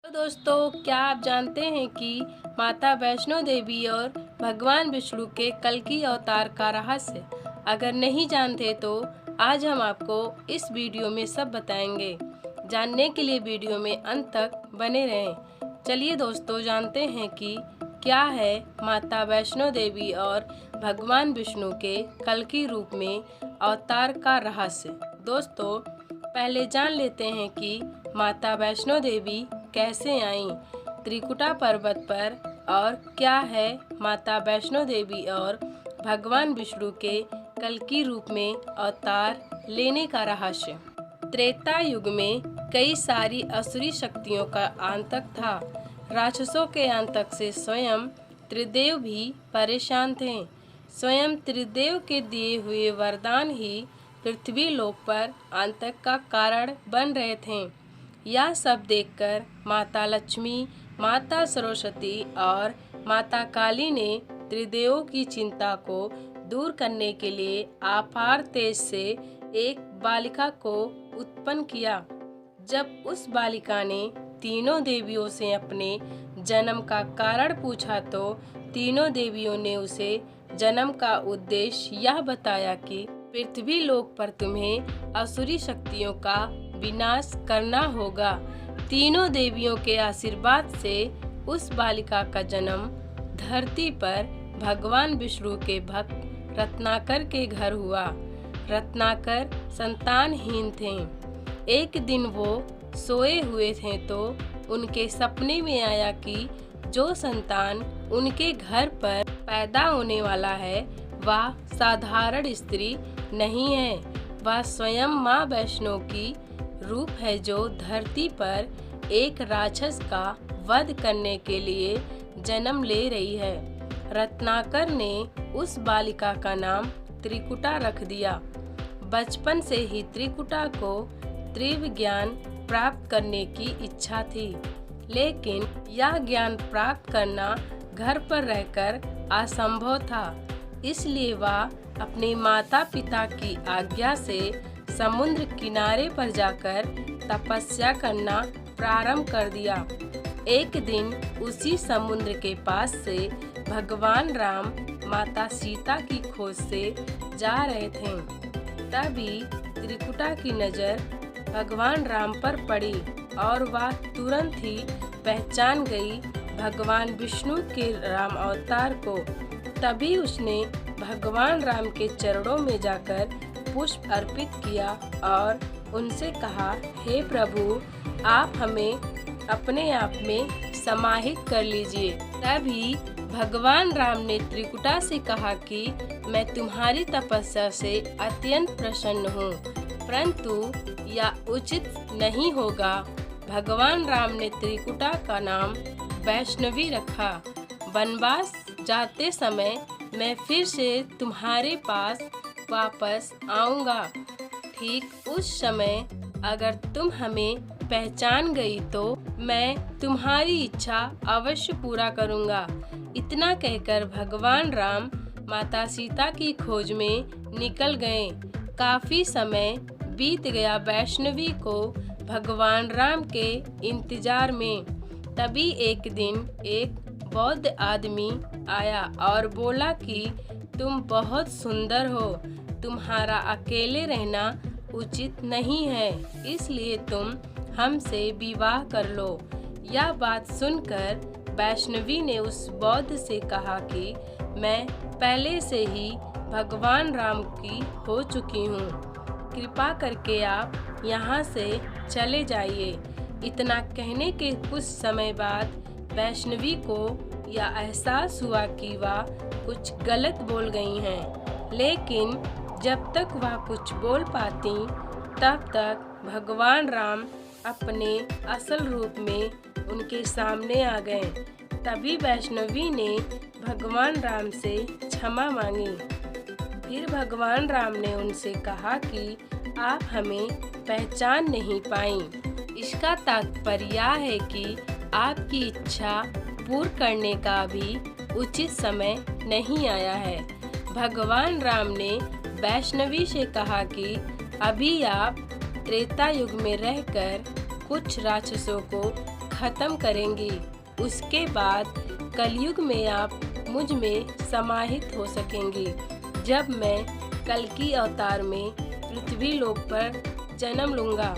तो दोस्तों, क्या आप जानते हैं कि माता वैष्णो देवी और भगवान विष्णु के कल्कि अवतार का रहस्य? अगर नहीं जानते तो आज हम आपको इस वीडियो में सब बताएंगे। जानने के लिए वीडियो में अंत तक बने रहें। चलिए दोस्तों, जानते हैं कि क्या है माता वैष्णो देवी और भगवान विष्णु के कल्कि रूप में अवतार का रहस्य। दोस्तों, पहले जान लेते हैं कि माता वैष्णो देवी कैसे आईं त्रिकुटा पर्वत पर और क्या है माता वैष्णो देवी और भगवान विष्णु के कल्कि रूप में अवतार लेने का रहस्य। त्रेता युग में कई सारी असुरी शक्तियों का आतंक था। राक्षसों के आतंक से स्वयं त्रिदेव भी परेशान थे। स्वयं त्रिदेव के दिए हुए वरदान ही पृथ्वी लोक पर आतंक का कारण बन रहे थे। यह सब देखकर माता लक्ष्मी, माता सरस्वती और माता काली ने त्रिदेवों की चिंता को दूर करने के लिए अपार तेज से एक बालिका को उत्पन्न किया। जब उस बालिका ने तीनों देवियों से अपने जन्म का कारण पूछा तो तीनों देवियों ने उसे जन्म का उद्देश्य यह बताया कि पृथ्वी लोक पर तुम्हें असुरी शक्तियों का विनाश करना होगा। तीनों देवियों के आशीर्वाद से उस बालिका का जन्म धरती पर भगवान विष्णु के भक्त रत्नाकर के घर हुआ। रत्नाकर संतानहीन थे। एक दिन वो सोए हुए थे तो उनके सपने में आया कि जो संतान उनके घर पर पैदा होने वाला है वह साधारण स्त्री नहीं है, वह स्वयं माँ वैष्णो की रूप है जो धरती पर एक राक्षस का वध करने के लिए जन्म ले रही है। रत्नाकर ने उस बालिका का नाम त्रिकुटा रख दिया। बचपन से ही त्रिकुटा को त्रिव ज्ञान प्राप्त करने की इच्छा थी, लेकिन यह ज्ञान प्राप्त करना घर पर रहकर असंभव था। इसलिए वह अपने माता पिता की आज्ञा से समुद्र किनारे पर जाकर तपस्या करना प्रारंभ कर दिया। एक दिन उसी समुद्र के पास से भगवान राम माता सीता की खोज से जा रहे थे। तभी त्रिकुटा की नजर भगवान राम पर पड़ी और वह तुरंत ही पहचान गई भगवान विष्णु के राम अवतार को। तभी उसने भगवान राम के चरणों में जाकर पुष्प अर्पित किया और उनसे कहा, हे प्रभु, आप हमें अपने आप में समाहित कर लीजिए। तभी भगवान राम ने त्रिकुटा से कहा कि मैं तुम्हारी तपस्या से अत्यंत प्रसन्न हूँ, परंतु यह उचित नहीं होगा। भगवान राम ने त्रिकुटा का नाम वैष्णवी रखा। वनवास जाते समय मैं फिर से तुम्हारे पास वापस आऊंगा। ठीक उस समय अगर तुम हमें पहचान गई तो मैं तुम्हारी इच्छा अवश्य पूरा करूंगा। इतना कहकर भगवान राम माता सीता की खोज में निकल गए। काफी समय बीत गया वैष्णवी को भगवान राम के इंतजार में। तभी एक दिन एक बौद्ध आदमी आया और बोला कि तुम बहुत सुंदर हो, तुम्हारा अकेले रहना उचित नहीं है, इसलिए तुम हमसे विवाह कर लो। यह बात सुनकर वैष्णवी ने उस बौद्ध से कहा कि मैं पहले से ही भगवान राम की हो चुकी हूँ, कृपा करके आप यहाँ से चले जाइए। इतना कहने के कुछ समय बाद वैष्णवी को यह एहसास हुआ कि वह कुछ गलत बोल गई हैं, लेकिन जब तक वह कुछ बोल पाती तब तक भगवान राम अपने असल रूप में उनके सामने आ गए। तभी वैष्णवी ने भगवान राम से क्षमा मांगी। फिर भगवान राम ने उनसे कहा कि आप हमें पहचान नहीं पाई। इसका तात्पर्य यह है कि आपकी इच्छा पूर्ण करने का भी उचित समय नहीं आया है। भगवान राम ने वैष्णवी से कहा कि अभी आप त्रेता युग में रहकर कुछ राक्षसों को खत्म करेंगी। उसके बाद कलयुग में आप मुझ में समाहित हो सकेंगी, जब मैं कल्कि अवतार में पृथ्वी लोक पर जन्म लूँगा।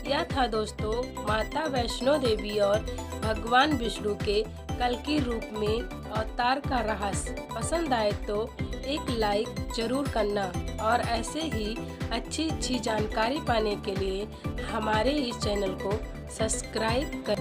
यह था दोस्तों माता वैष्णो देवी और भगवान विष्णु के कल्कि रूप में अवतार का रहस्य। पसंद आए तो एक लाइक जरूर करना और ऐसे ही अच्छी जानकारी पाने के लिए हमारे इस चैनल को सब्सक्राइब कर